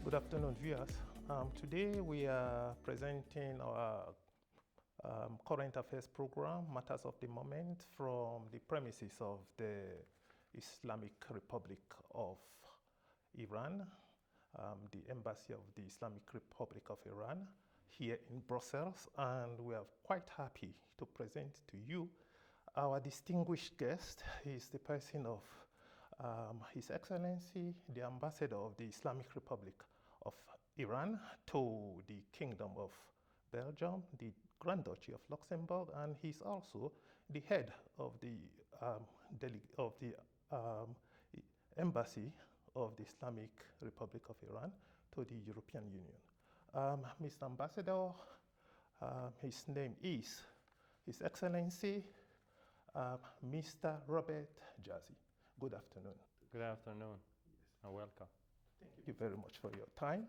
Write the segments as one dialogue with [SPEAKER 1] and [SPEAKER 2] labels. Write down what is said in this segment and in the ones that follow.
[SPEAKER 1] Good afternoon, viewers. Today we are presenting our current affairs program, Matters of the Moment, from the premises of the Islamic Republic of Iran, the Embassy of the Islamic Republic of Iran here in Brussels. And we are quite happy to present to you our distinguished guest. He is the person of His Excellency, the Ambassador of the Islamic Republic of Iran to the Kingdom of Belgium, the Grand Duchy of Luxembourg, and he's also the head of the Embassy of the Islamic Republic of Iran to the European Union. Mr. Ambassador, his name is His Excellency Mr. Robatjazi. Good afternoon.
[SPEAKER 2] Good afternoon, and welcome.
[SPEAKER 1] Thank you very much for your time.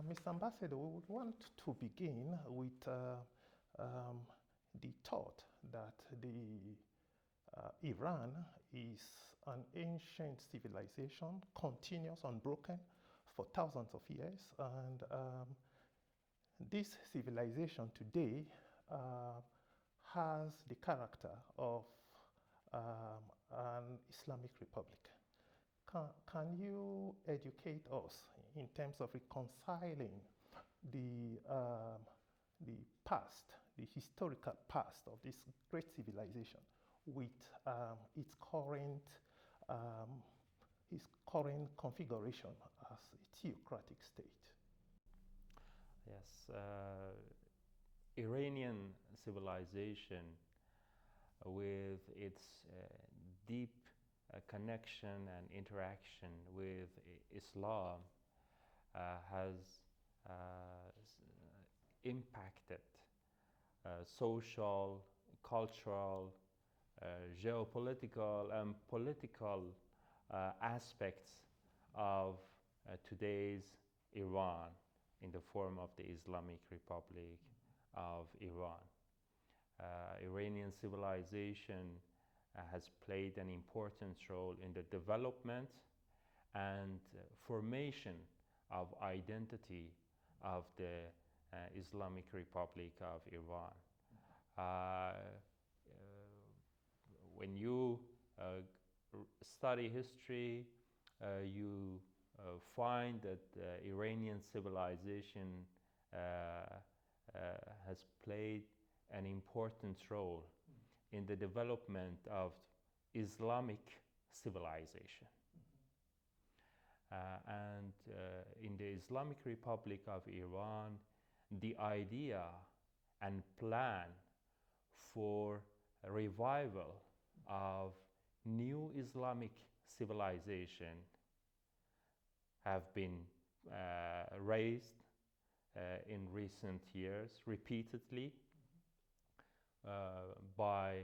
[SPEAKER 1] Mr. Ambassador, we would want to begin with the thought that Iran is an ancient civilization, continuous, unbroken for thousands of years. And this civilization today has the character of an Islamic republic. Can you educate us in terms of reconciling the past, the historical past of this great civilization with its current configuration as a theocratic state?
[SPEAKER 2] Yes, Iranian civilization with its deep connection and interaction with Islam has impacted social, cultural, geopolitical and political aspects of today's Iran in the form of the Islamic Republic of Iran. Iranian civilization has played an important role in the development and formation of identity of the Islamic Republic of Iran. When you study history, you find that Iranian civilization has played an important role in the development of Islamic civilization. And in the Islamic Republic of Iran, the idea and plan for a revival of new Islamic civilization have been raised in recent years repeatedly by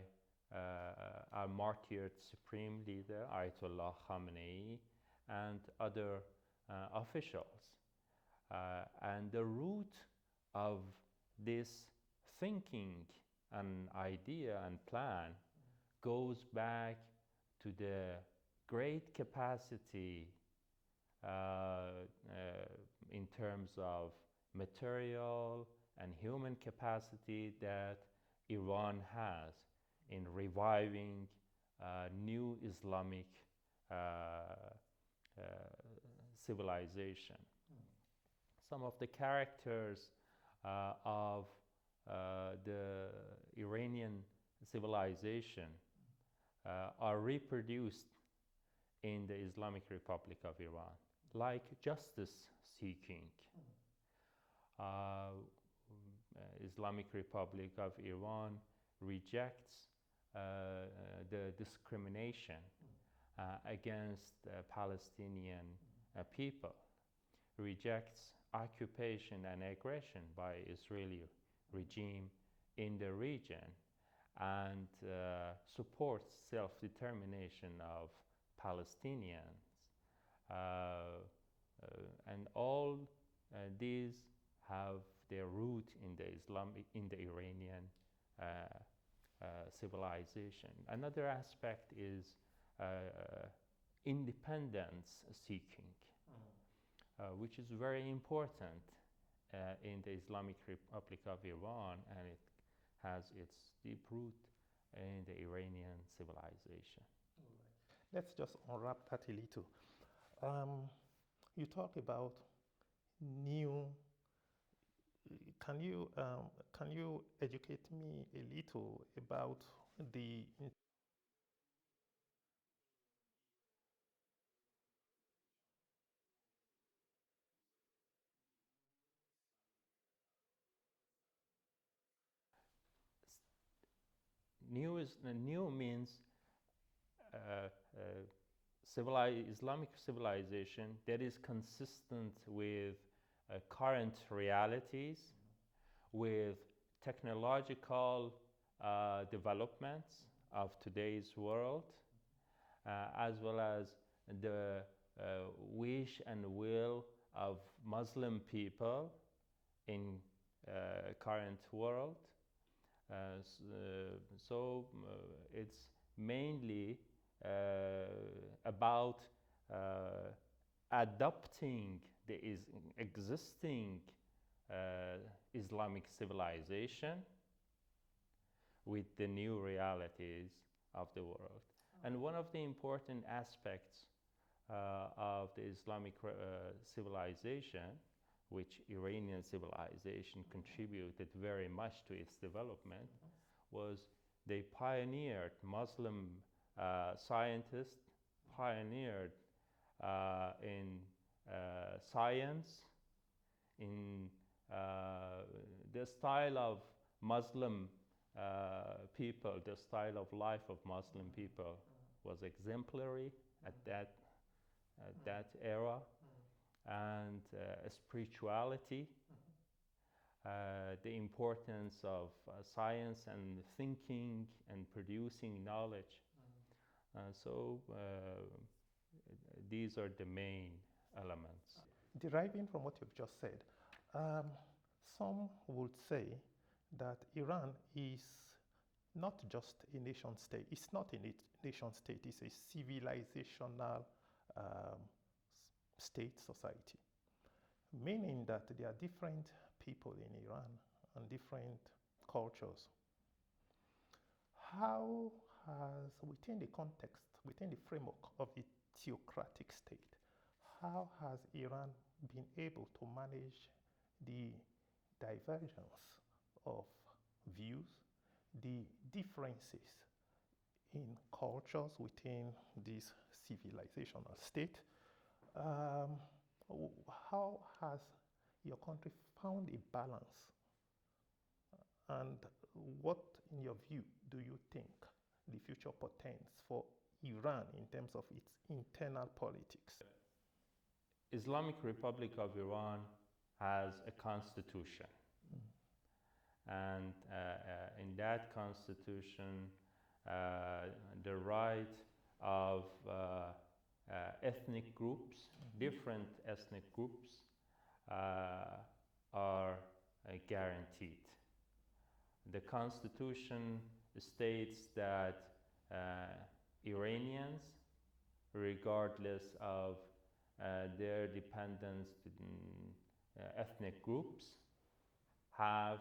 [SPEAKER 2] our martyred supreme leader Ayatollah Khamenei and other officials. And the root of this thinking and idea and plan goes back to the great capacity in terms of material and human capacity that Iran has in reviving new Islamic civilization. Some of the characters of the Iranian civilization are reproduced in the Islamic Republic of Iran, like justice seeking. Islamic Republic of Iran rejects the discrimination against Palestinian people, rejects occupation and aggression by Israeli regime in the region, and supports self-determination of Palestinians. And all these have their root in the Iranian civilization. Another aspect is independence seeking. which is very important in the Islamic Republic of Iran, and it has its deep root in the Iranian civilization.
[SPEAKER 1] Let's just unwrap that a little. You talk about new. Can you educate me a little about the
[SPEAKER 2] New means uh, Islamic civilization that is consistent with current realities, with technological developments of today's world, as well as the wish and will of Muslim people in current world. It's mainly about adopting the existing Islamic civilization with the new realities of the world. And one of the important aspects of the Islamic civilization, which Iranian civilization contributed very much to its development, was they pioneered, Muslim scientists pioneered in science, in the style of Muslim people, the style of life of Muslim people was exemplary at that era, and spirituality, the importance of science and thinking and producing knowledge. These are the main elements.
[SPEAKER 1] Deriving from what you've just said, some would say that Iran is not just a nation state. It's not a nation state. It's a civilizational state society, meaning that there are different people in Iran and different cultures. How has, within the context, within the framework of the theocratic state, how has Iran been able to manage the divergence of views, the differences in cultures within this civilizational state? How has your country found a balance? And what, in your view, do you think the future portends for Iran in terms of its internal politics?
[SPEAKER 2] Islamic Republic of Iran has a constitution. And in that constitution, the right of ethnic groups, different ethnic groups, are guaranteed. The constitution states that Iranians, regardless of their dependence to ethnic groups, have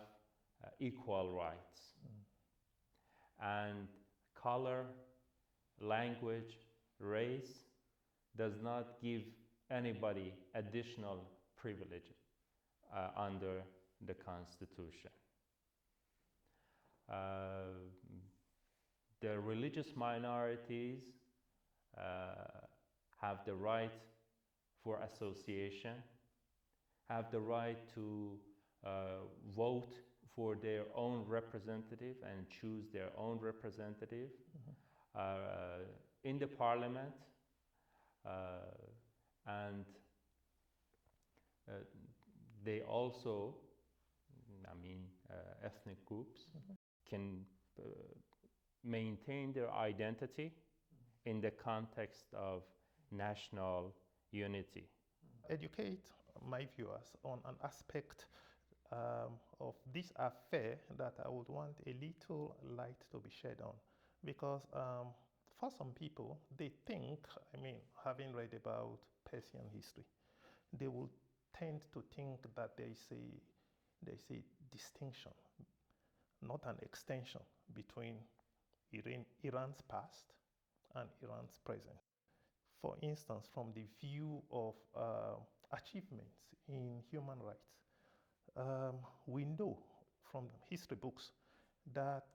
[SPEAKER 2] equal rights. And color, language, race does not give anybody additional privilege under the Constitution. The religious minorities have the right for association, have the right to vote for their own representative and choose their own representative in the parliament, and they also, ethnic groups can maintain their identity in the context of national unity.
[SPEAKER 1] Educate my viewers on an aspect of this affair that I would want a little light to be shed on, because for some people, they think, having read about Persian history, they will tend to think that there is a distinction, not an extension between Iran's past and Iran's present. For instance, from the view of achievements in human rights, we know from history books that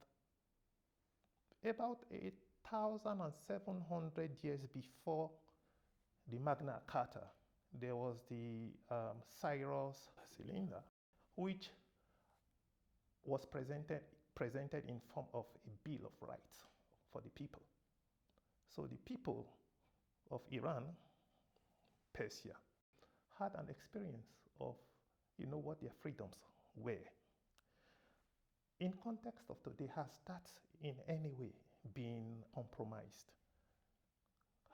[SPEAKER 1] about 8,700 years before the Magna Carta, there was the Cyrus cylinder, which was presented in form of a Bill of Rights for the people. So the people of Iran, Persia, had an experience of, what their freedoms were. In context of today, has that in any way been compromised?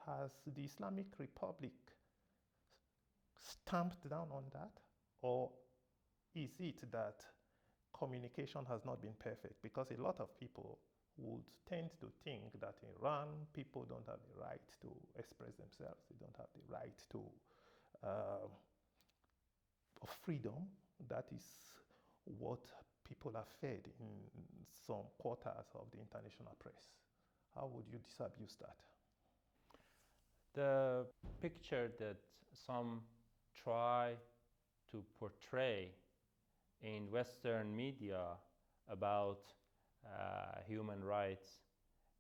[SPEAKER 1] Has the Islamic Republic stamped down on that? Or is it that communication has not been perfect? Because a lot of people would tend to think that in Iran, people don't have the right to express themselves. They don't have the right to of freedom. That is what people are fed in some quarters of the international press. How would you disabuse that?
[SPEAKER 2] The picture that some try to portray in Western media about human rights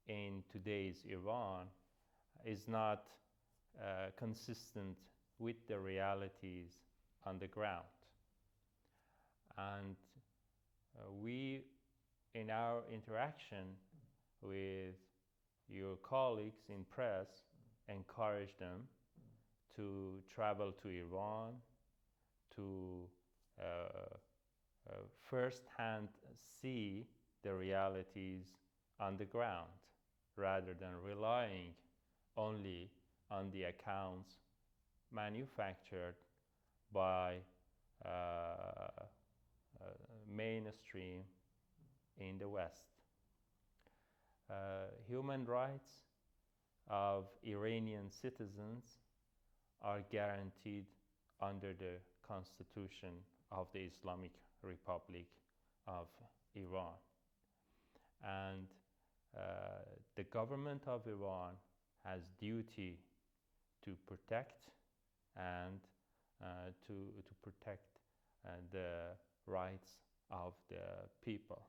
[SPEAKER 2] in today's Iran is not consistent with the realities on the ground. And we, in our interaction with your colleagues in press, encourage them to travel to Iran, to first-hand see the realities on the ground, rather than relying only on the accounts manufactured by mainstream in the West. Human rights of Iranian citizens are guaranteed under the Constitution of the Islamic Republic of Iran. And the government of Iran has duty to protect and to protect the rights of the people.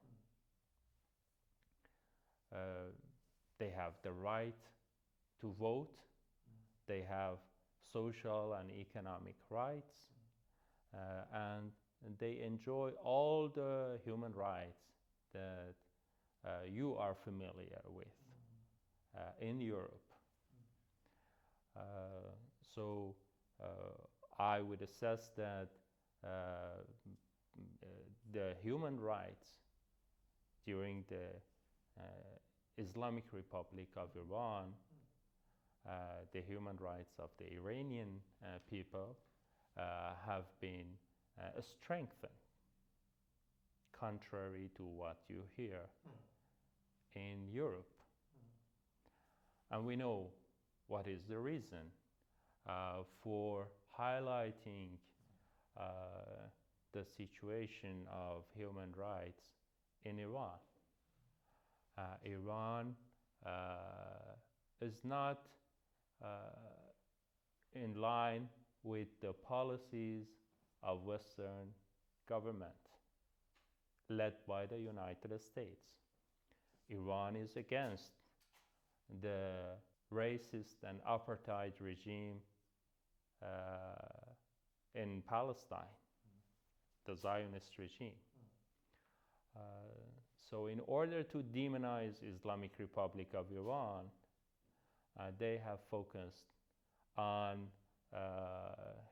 [SPEAKER 2] They have the right to vote. They have social and economic rights, and they enjoy all the human rights that you are familiar with in Europe. So I would assess that the human rights during the Islamic Republic of Iran, the human rights of the Iranian people have been strengthened, contrary to what you hear in Europe. And we know what is the reason for highlighting the situation of human rights in Iran. Iran is not in line with the policies of Western government led by the United States. Iran is against the racist and apartheid regime in Palestine, the Zionist regime. So in order to demonize Islamic Republic of Iran, they have focused on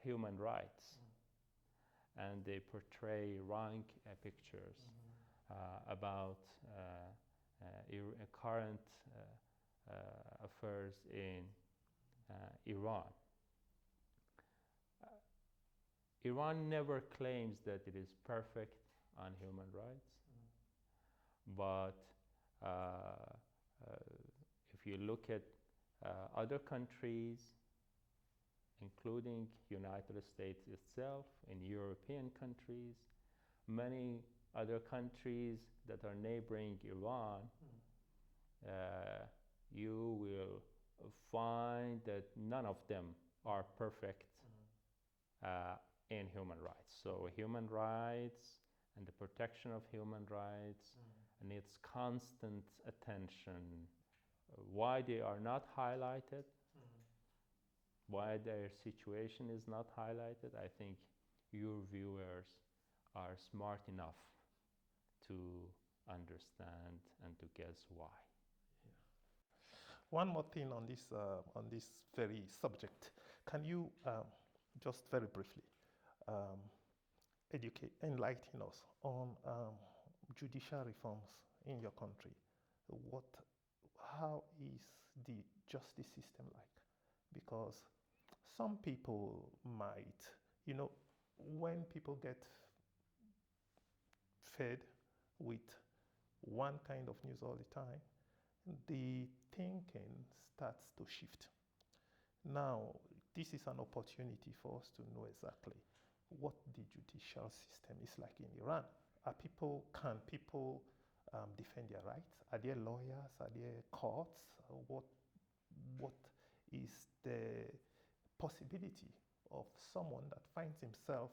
[SPEAKER 2] human rights, and they portray wrong pictures about current affairs in Iran. Iran never claims that it is perfect on human rights, but if you look at other countries including United States itself, in European countries, many other countries that are neighboring Iran, you will find that none of them are perfect in human rights. So human rights and the protection of human rights and its constant attention, why they are not highlighted, why their situation is not highlighted, I think your viewers are smart enough to understand and to guess why.
[SPEAKER 1] One more thing on this very subject. Can you just very briefly enlighten us on judicial reforms in your country? How is the justice system like? Because some people might, when people get fed with one kind of news all the time, the thinking starts to shift. Now, this is an opportunity for us to know exactly what the judicial system is like in Iran. Can people defend their rights? Are there lawyers? Are there courts? What is the possibility of someone that finds himself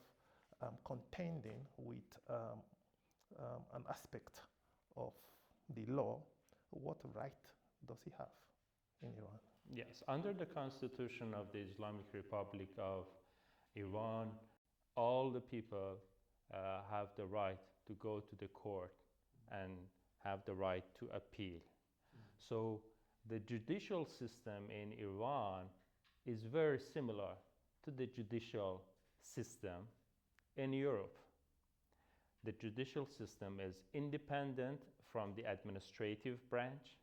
[SPEAKER 1] contending with an aspect of the law? What right does he have in Iran?
[SPEAKER 2] Yes, under the Constitution of the Islamic Republic of Iran, all the people have the right to go to the court and have the right to appeal. So the judicial system in Iran is very similar to the judicial system in Europe. The judicial system is independent from the administrative branch.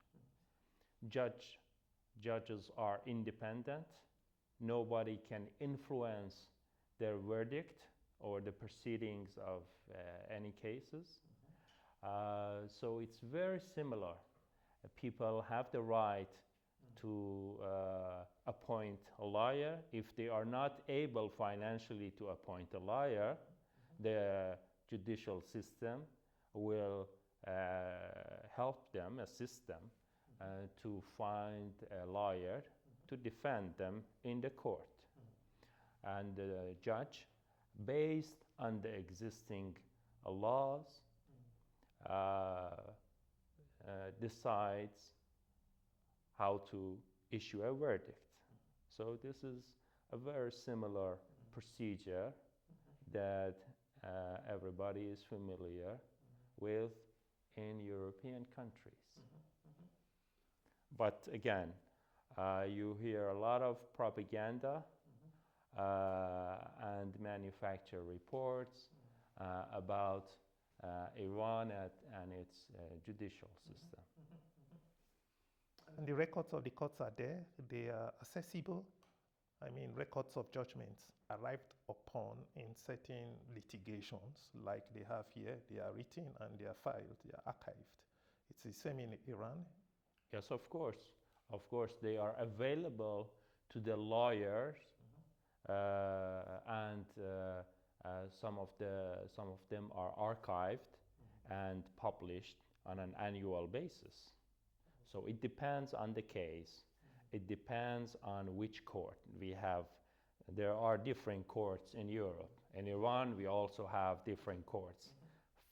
[SPEAKER 2] Judges are independent. Nobody can influence their verdict or the proceedings of any cases. So it's very similar. People have the right to appoint a lawyer. If they are not able financially to appoint a lawyer, the judicial system will help them, assist them to find a lawyer to defend them in the court. And the judge, based on the existing laws, decides how to issue a verdict. So this is a very similar procedure that everybody is familiar with in European countries. But again, you hear a lot of propaganda and manufacture reports about Iran and its judicial system.
[SPEAKER 1] And the records of the courts are there. They are accessible. I mean, records of judgments arrived upon in certain litigations like they have here. They are written and they are filed, they are archived. It's the same in Iran.
[SPEAKER 2] Yes, of course. Of course, they are available to the lawyers, and some of them are archived and published on an annual basis. So it depends on the case. It depends on which court we have. There are different courts in Europe. In Iran, we also have different courts.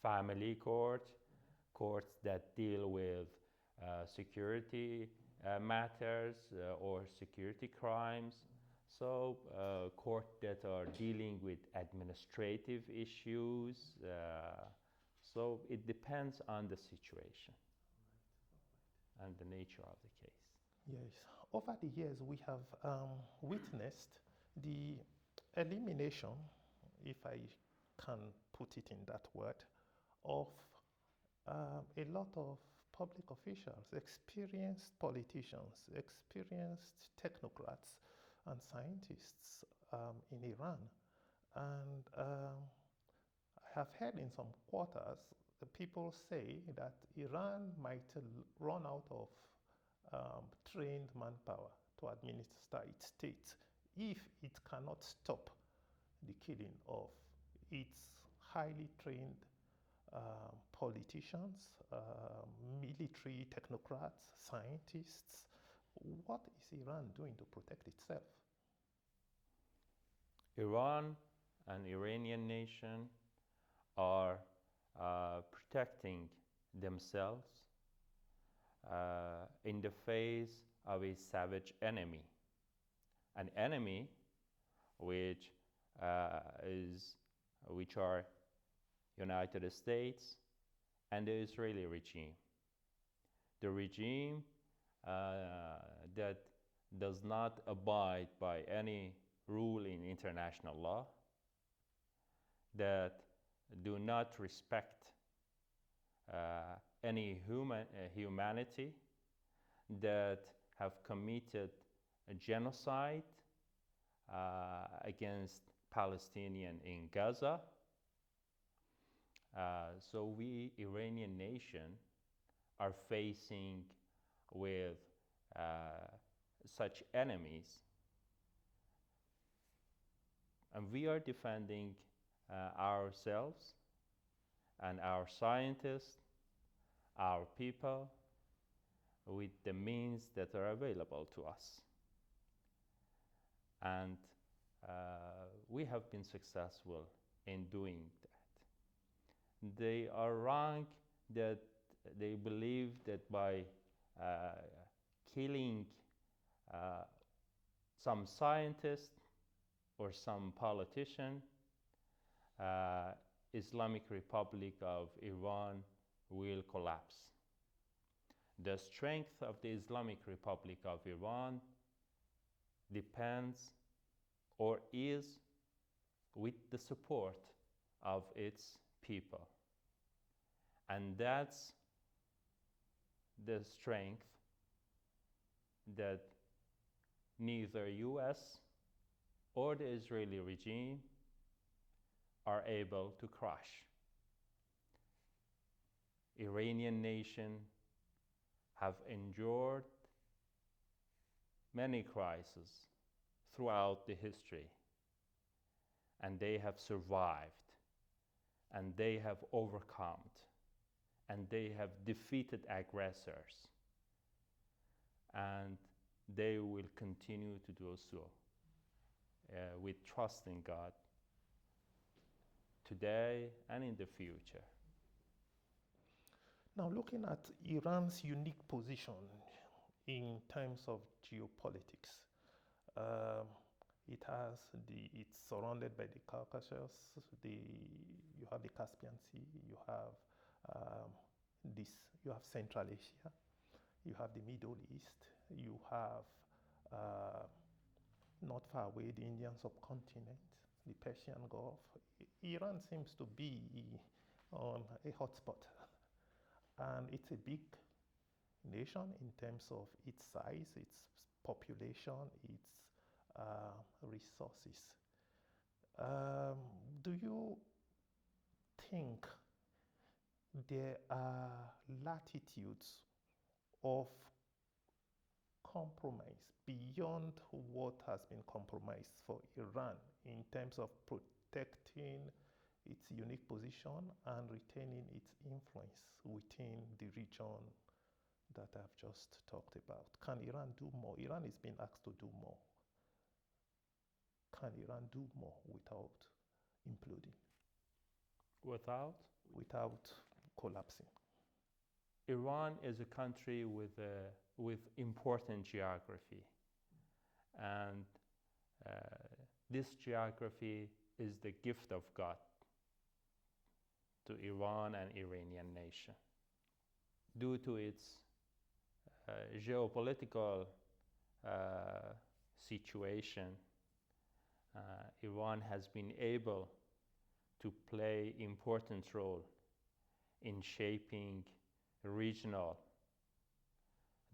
[SPEAKER 2] Family court, courts that deal with security matters or security crimes. So courts that are dealing with administrative issues. So it depends on the situation and the nature of the case.
[SPEAKER 1] Yes. Over the years, we have witnessed the elimination, if I can put it in that word, of a lot of public officials, experienced politicians, experienced technocrats and scientists in Iran. And I have heard in some quarters people say that Iran might run out of trained manpower to administer its state if it cannot stop the killing of its highly trained politicians, military technocrats, scientists, what is Iran doing to protect itself?
[SPEAKER 2] Iran and Iranian nation are protecting themselves in the face of a savage enemy, an enemy which which are United States and the Israeli regime. The regime that does not abide by any rule in international law, that do not respect any humanity, that have committed a genocide against Palestinians in Gaza. So we, Iranian nation, are facing with such enemies, and we are defending ourselves and our scientists, our people, with the means that are available to us. And we have been successful in doing that. They are wrong that they believe that by killing some scientist or some politician, Islamic Republic of Iran will collapse. The strength of the Islamic Republic of Iran depends or is with the support of its people. And that's the strength that neither US or the Israeli regime are able to crush. Iranian nation have endured many crises throughout the history, and they have survived, and they have overcome, and they have defeated aggressors, and they will continue to do so with trust in God today and in the future.
[SPEAKER 1] Now, looking at Iran's unique position in terms of geopolitics, it's surrounded by the Caucasus. You have the Caspian Sea. You have Central Asia. You have the Middle East. You have not far away the Indian subcontinent, the Persian Gulf. Iran seems to be on a hotspot. And it's a big nation in terms of its size, its population, its resources. Do you think there are latitudes of compromise beyond what has been compromised for Iran in terms of protecting its unique position and retaining its influence within the region that I've just talked about? Can Iran do more? Iran is being asked to do more. Can Iran do more without imploding? Without collapsing?
[SPEAKER 2] Iran is a country with important geography, and this geography is the gift of God to Iran and Iranian nation. Due to its geopolitical situation, Iran has been able to play important role in shaping regional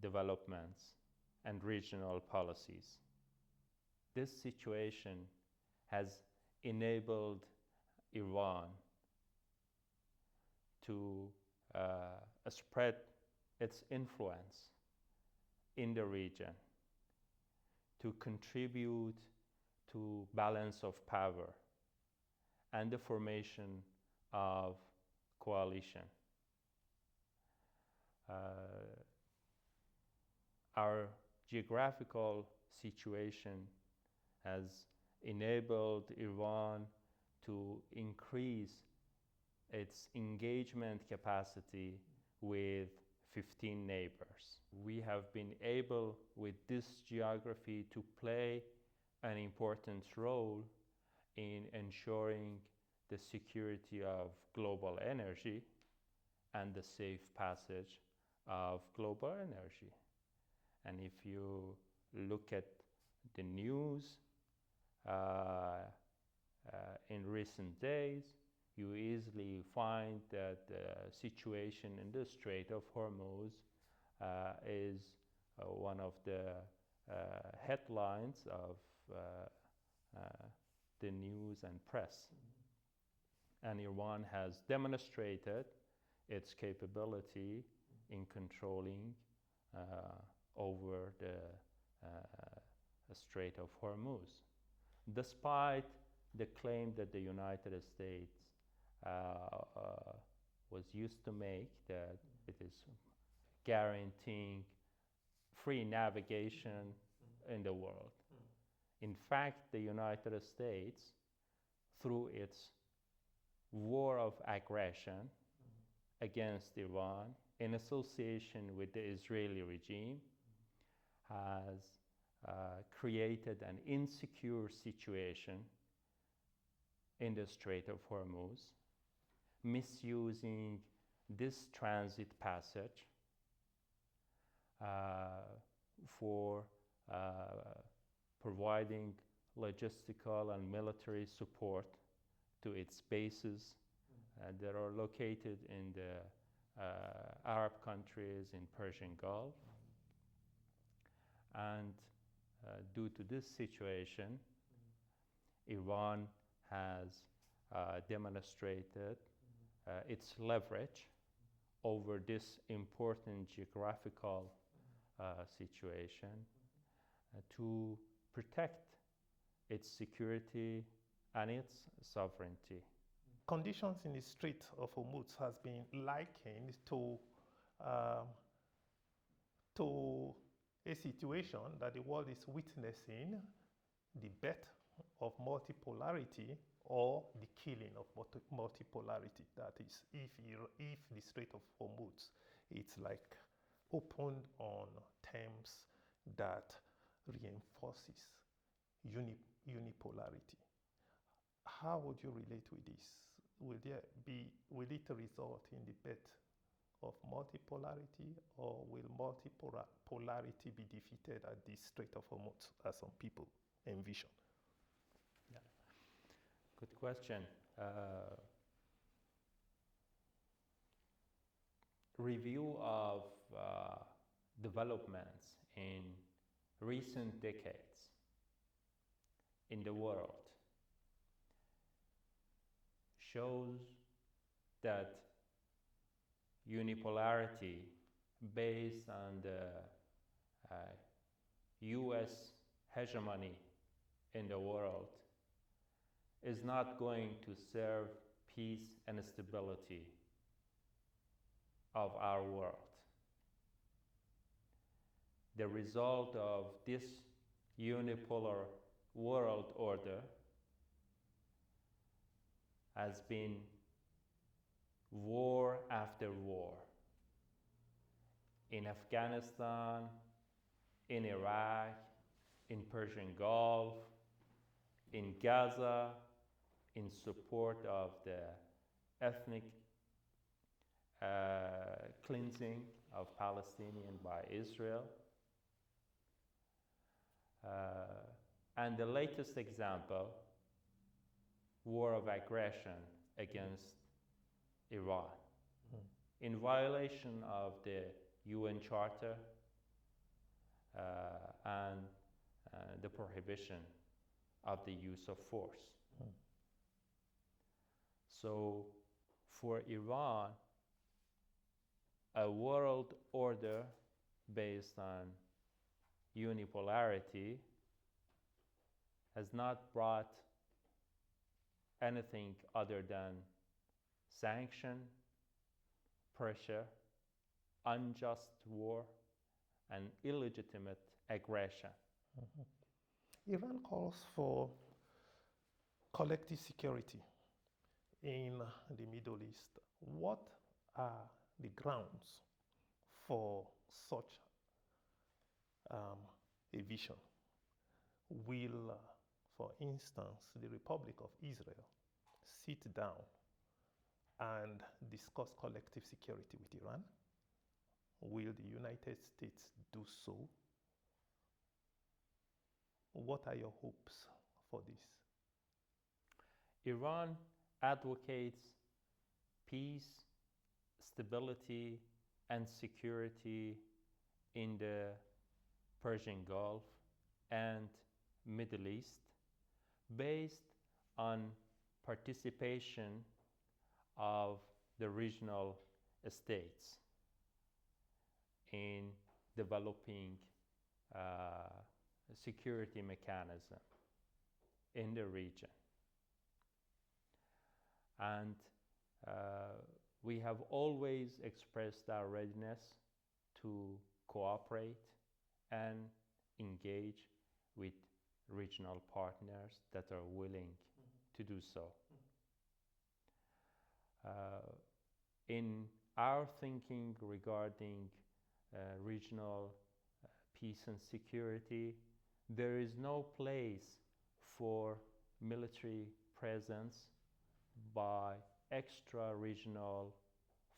[SPEAKER 2] developments and regional policies. This situation has enabled Iran to spread its influence in the region, to contribute to balance of power and the formation of coalition. Our geographical situation has enabled Iran to increase its engagement capacity with 15 neighbors. We have been able, with this geography, to play an important role in ensuring the security of global energy and the safe passage of global energy. And if you look at the news in recent days, you easily find that the situation in the Strait of Hormuz is one of the headlines of the news and press. And Iran has demonstrated its capability in controlling over the Strait of Hormuz, despite the claim that the United States was used to make, that it is guaranteeing free navigation in the world. In fact, the United States, through its war of aggression against Iran, in association with the Israeli regime, has created an insecure situation in the Strait of Hormuz, misusing this transit passage for providing logistical and military support to its bases that are located in the Arab countries in Persian Gulf. And due to this situation, Iran has demonstrated its leverage over this important geographical situation to protect its security and its sovereignty.
[SPEAKER 1] Conditions in the Strait of Hormuz has been likened to a situation that the world is witnessing, the birth of multipolarity or the killing of multipolarity. That is, if the Strait of Hormuz, it's like opened on terms that reinforces unipolarity. How would you relate with this? Will it result in the birth of multipolarity, or will multipolarity be defeated at the Strait of Hormuz, as some people envision?
[SPEAKER 2] Yeah. Good question. Review of developments in recent decades in the world shows that unipolarity based on the US hegemony in the world is not going to serve peace and stability of our world. The result of this unipolar world order has been war after war in Afghanistan, in Iraq, in Persian Gulf, in Gaza, in support of the ethnic cleansing of Palestinians by Israel. And the latest example, war of aggression against Iran, in violation of the UN Charter and the prohibition of the use of force. So for Iran, a world order based on unipolarity has not brought anything other than sanction, pressure, unjust war, and illegitimate aggression.
[SPEAKER 1] Mhm. Iran calls for collective security in the Middle East. What are the grounds for such a vision? Will, for instance, the Republic of Israel sit down and discuss collective security with Iran? Will the United States do so? What are your hopes for this?
[SPEAKER 2] Iran advocates peace, stability, and security in the Persian Gulf and Middle East based on participation of the regional states in developing a security mechanism in the region. And we have always expressed our readiness to cooperate and engage with regional partners that are willing to do so. In our thinking regarding regional peace and security, there is no place for military presence by extra-regional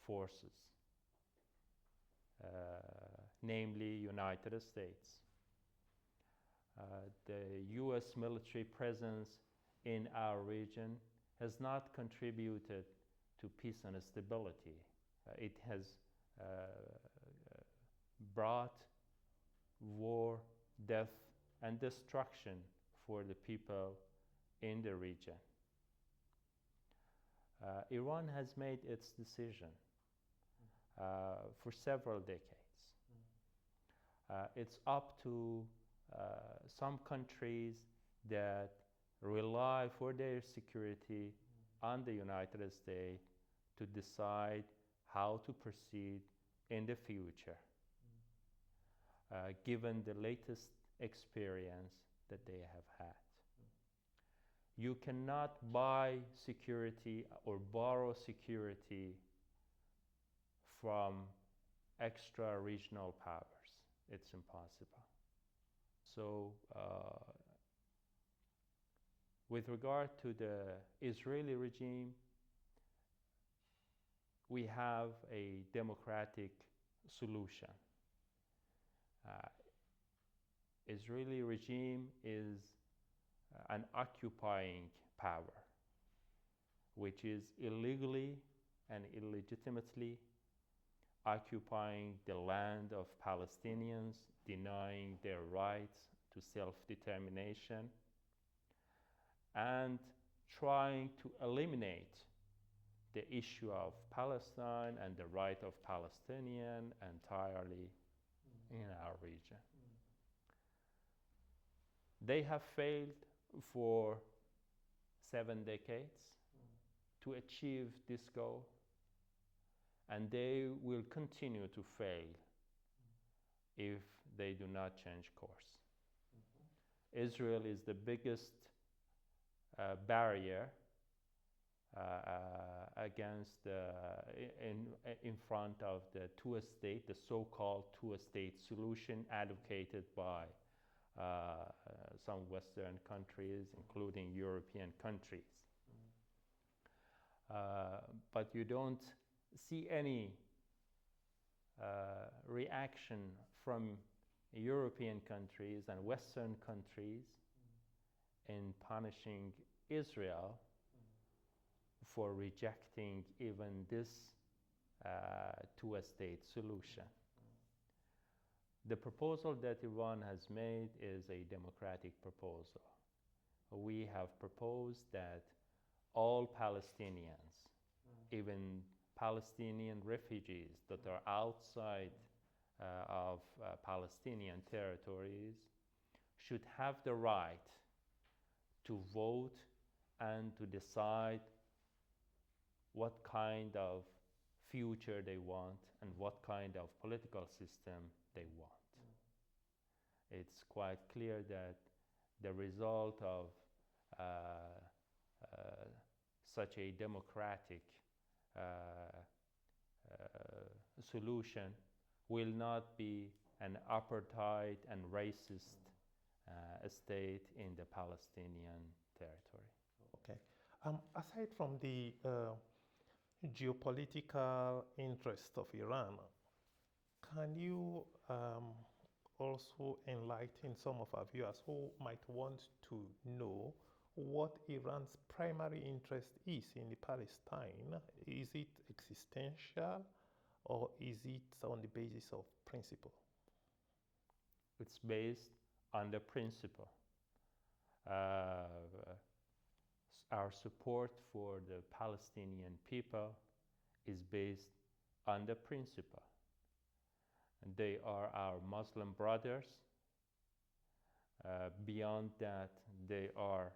[SPEAKER 2] forces, namely United States. The US military presence in our region has not contributed to peace and stability. It has brought war, death, and destruction for the people in the region. Iran has made its decision for several decades. It's up to some countries that rely for their security on the United States to decide how to proceed in the future, given the latest experience that they have had. You cannot buy security or borrow security from extra-regional powers. It's impossible. So, with regard to the Israeli regime, we have a democratic solution. Israeli regime is an occupying power, which is illegally and illegitimately occupying the land of Palestinians, denying their rights to self-determination, and trying to eliminate the issue of Palestine and the right of Palestinian entirely in our region. They have failed for 7 decades to achieve this goal, and they will continue to fail if they do not change course. Israel is the biggest barrier against in front of the two-state, the so-called two-state solution advocated by some Western countries, including European countries. But you don't see any reaction from European countries and Western countries in punishing Israel for rejecting even this two-state solution. The proposal that Iran has made is a democratic proposal. We have proposed that all Palestinians, even Palestinian refugees that are outside of Palestinian territories, should have the right to vote and to decide what kind of future they want and what kind of political system they want. It's quite clear that the result of uh, uh, such a democratic uh, solution will not be an apartheid and racist state in the Palestinian territory.
[SPEAKER 1] Okay. Aside from the geopolitical interest of Iran, can you also enlighten some of our viewers who might want to know what Iran's primary interest is in the Palestine? Is it existential or is it on the basis of principle?
[SPEAKER 2] It's based on the principle. Our support for the Palestinian people is based on the principle. And they are our Muslim brothers. Beyond that, they are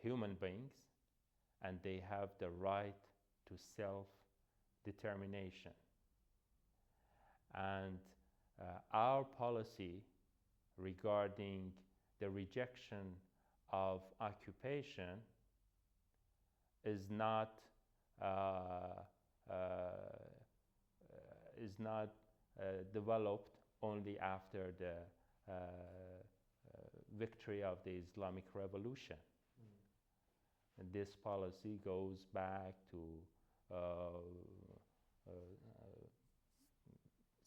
[SPEAKER 2] human beings and they have the right to self-determination. And our policy regarding the rejection of occupation is not developed only after the victory of the Islamic Revolution. And this policy goes back to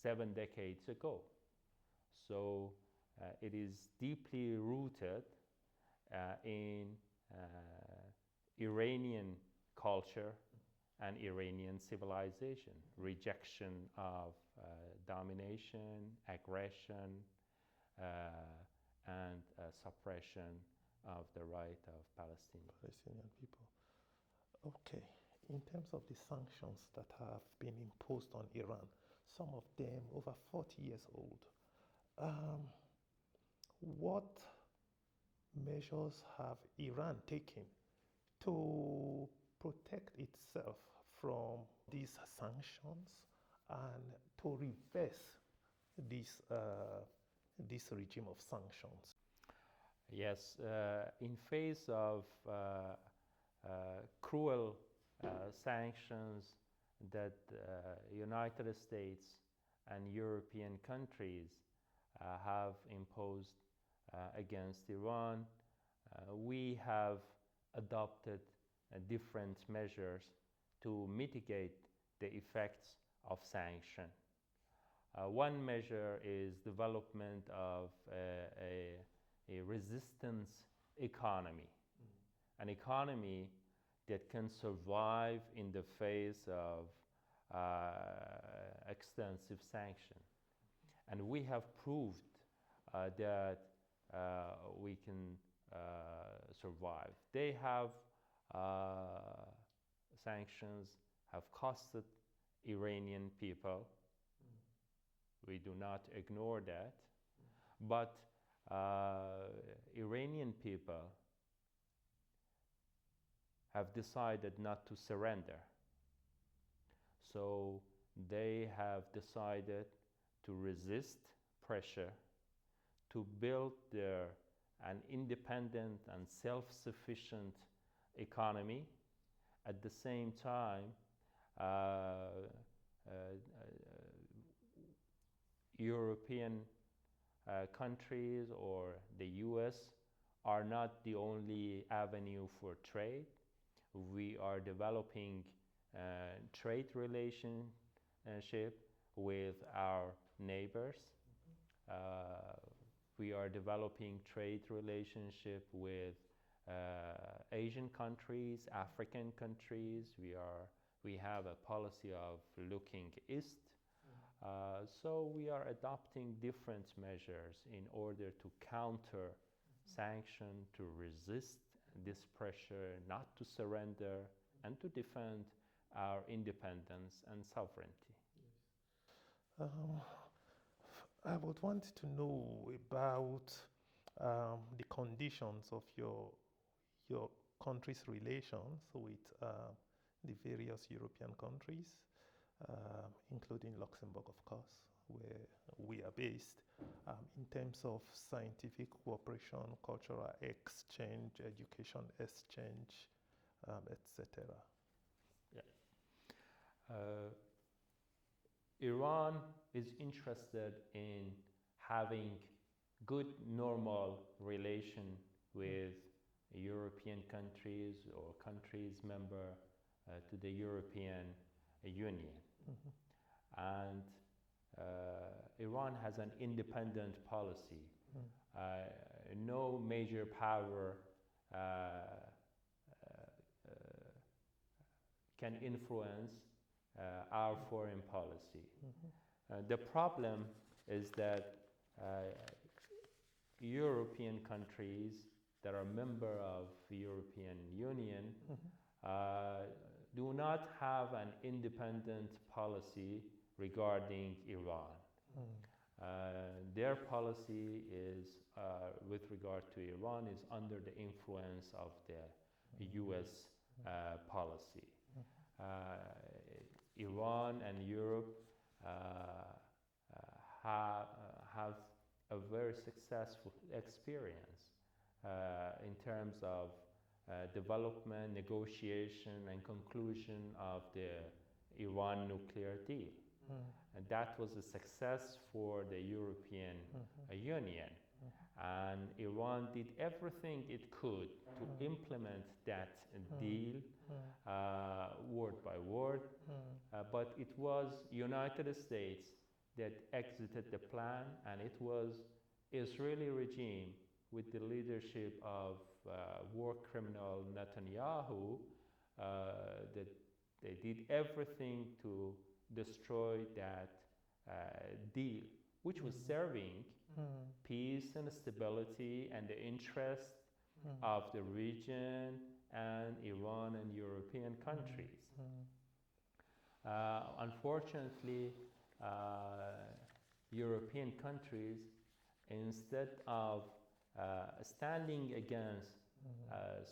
[SPEAKER 2] 7 decades ago. So it is deeply rooted in Iranian culture and Iranian civilization, rejection of domination, aggression, and suppression of the right of
[SPEAKER 1] Palestinian people. Okay. In terms of the sanctions that have been imposed on Iran, some of them over 40 years old, what measures have Iran taken to protect itself from these sanctions and to reverse this regime of sanctions?
[SPEAKER 2] Yes, in face of cruel sanctions that United States and European countries have imposed against Iran, we have adopted different measures to mitigate the effects of sanction. One measure is development of a resistance economy, an economy that can survive in the face of extensive sanction. And we have proved that we can survive. They have sanctions have costed Iranian people. We do not ignore that. But Iranian people have decided not to surrender. So they have decided to resist pressure, to build an independent and self-sufficient economy. At the same time, European countries or the US are not the only avenue for trade. We are developing trade relationship with our neighbors. We are developing trade relationship with Asian countries, African countries. We have a policy of looking east. So we are adopting different measures in order to counter sanction, to resist this pressure, not to surrender, and to defend our independence and sovereignty.
[SPEAKER 1] I would want to know about the conditions of your your country's relations with the various European countries, including Luxembourg, of course, where we are based, in terms of scientific cooperation, cultural exchange, education exchange, etc.
[SPEAKER 2] Yeah. Iran is interested in having good normal relation with European countries or countries member to the European Union. And Iran has an independent policy. No major power can influence our foreign policy. The problem is that European countries that are member of the European Union do not have an independent policy regarding Iran. Their policy is, with regard to Iran, is under the influence of the US policy. Iran and Europe have a very successful experience in terms of development, negotiation, and conclusion of the Iran nuclear deal. And that was a success for the European Union. And Iran did everything it could to implement that deal word by word. But it was United States that exited the plan, and it was Israeli regime with the leadership of war criminal Netanyahu that they did everything to destroy that deal, which was serving peace and stability and the interest of the region and Iran and European countries. Unfortunately, European countries, instead of standing against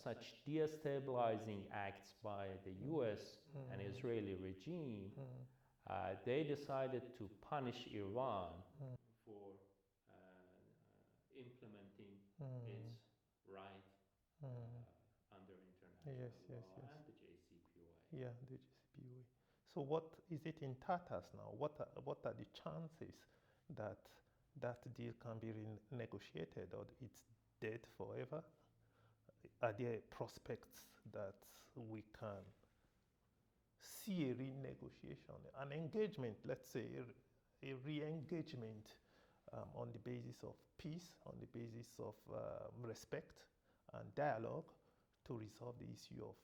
[SPEAKER 2] such destabilizing acts by the US and Israeli regime, they decided to punish Iran for implementing its right under international law and the JCPOA.
[SPEAKER 1] Yeah, the JCPOA. So what is it in tatters now? What are the chances that that deal can be renegotiated, or it's dead forever? Are there prospects that we can see a renegotiation, an engagement, let's say a re-engagement on the basis of peace, on the basis of respect and dialogue to resolve the issue of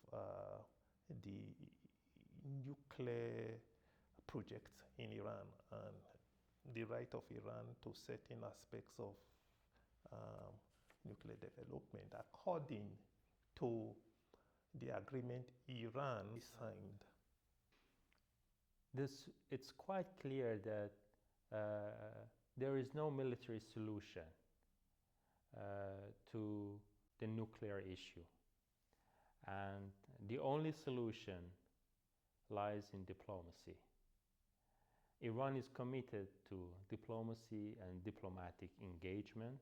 [SPEAKER 1] the nuclear project in Iran and the right of Iran to certain aspects of nuclear development according to the agreement Iran signed.
[SPEAKER 2] It's quite clear that there is no military solution to the nuclear issue. And the only solution lies in diplomacy. Iran is committed to diplomacy and diplomatic engagement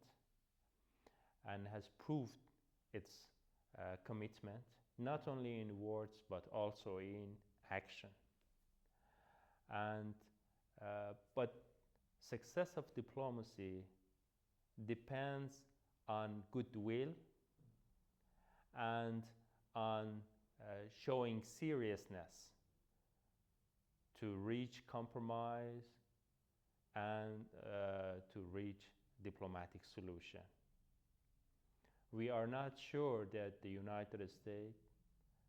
[SPEAKER 2] and has proved its commitment, not only in words but also in action. And but success of diplomacy depends on goodwill and on showing seriousness to reach compromise and to reach diplomatic solution. We are not sure that the United States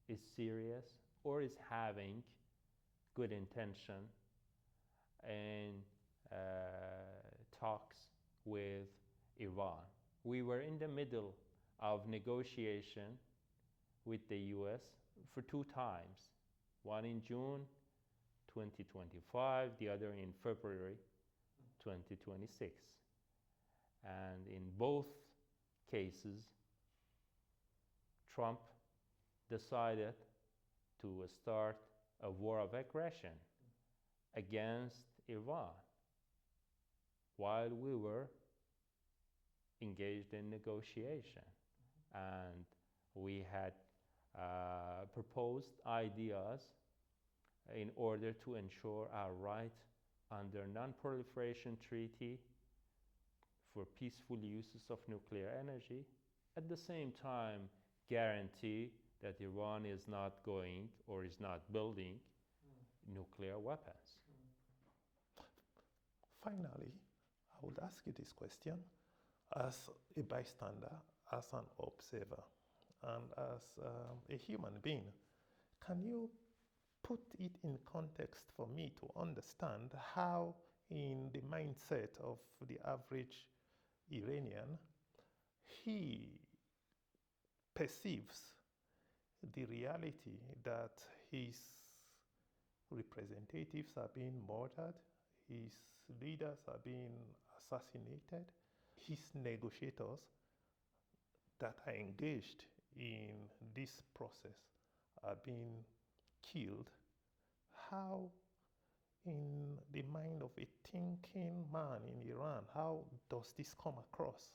[SPEAKER 2] is serious or is having good intention in talks with Iran. We were in the middle of negotiation with the US for 2 times, one in June 2025, the other in February 2026. And in both cases, Trump decided to start a war of aggression against Iran while we were engaged in negotiation. And we had proposed ideas in order to ensure our right under non-proliferation treaty for peaceful uses of nuclear energy, at the same time guarantee that Iran is not going or is not building nuclear weapons.
[SPEAKER 1] Finally, I would ask you this question as a bystander, as an observer, and as a human being. Can you put it in context for me to understand how, in the mindset of the average Iranian, he perceives the reality that his representatives are being murdered, his leaders are being assassinated, his negotiators that are engaged in this process are being killed? How, in the mind of a thinking man in Iran, how does this come across?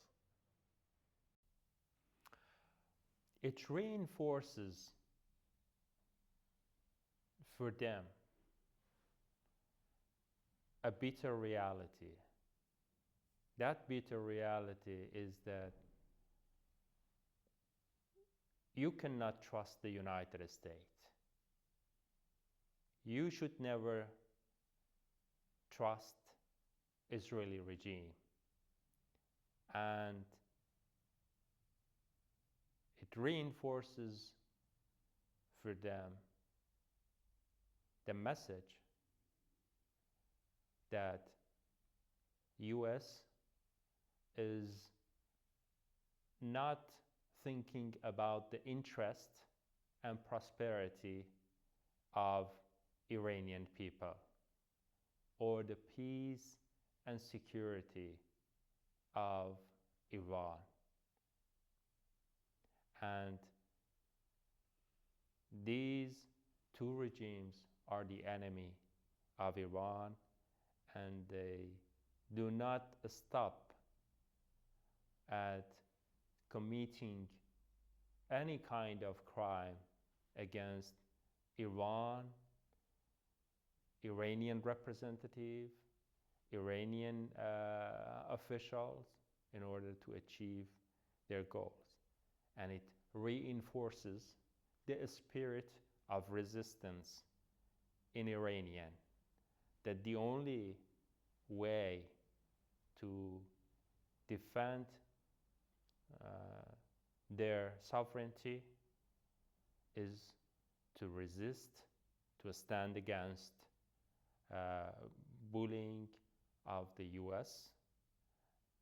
[SPEAKER 2] It reinforces for them a bitter reality. That bitter reality is that you cannot trust the United States. You should never trust Israeli regime. And it reinforces for them the message that US is not thinking about the interest and prosperity of Iranian people or the peace and security of Iran. And these two regimes are the enemy of Iran, and they do not stop at committing any kind of crime against Iran, Iranian representative, Iranian officials in order to achieve their goals. And it reinforces the spirit of resistance in Iranian, that the only way to defend their sovereignty is to resist, to stand against bullying of the US,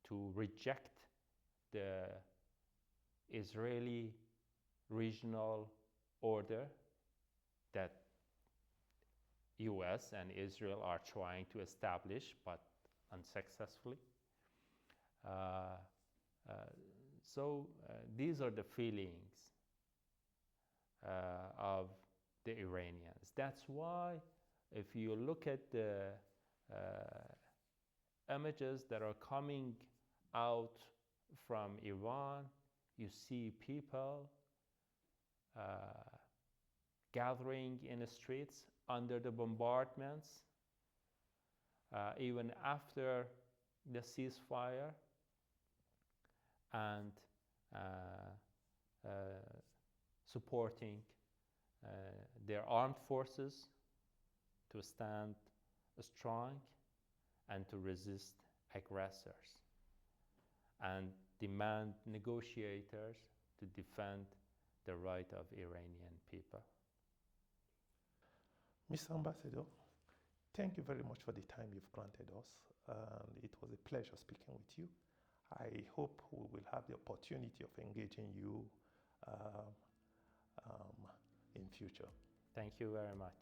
[SPEAKER 2] to reject the Israeli regional order that US and Israel are trying to establish, but unsuccessfully. So these are the feelings of the Iranians. That's why if you look at the images that are coming out from Iran, you see people gathering in the streets under the bombardments, even after the ceasefire, and supporting their armed forces to stand strong and to resist aggressors, and demand negotiators to defend the right of Iranian people.
[SPEAKER 1] Mr. Ambassador, thank you very much for the time you've granted us, and it was a pleasure speaking with you. I hope we will have the opportunity of engaging you in future.
[SPEAKER 2] Thank you very much.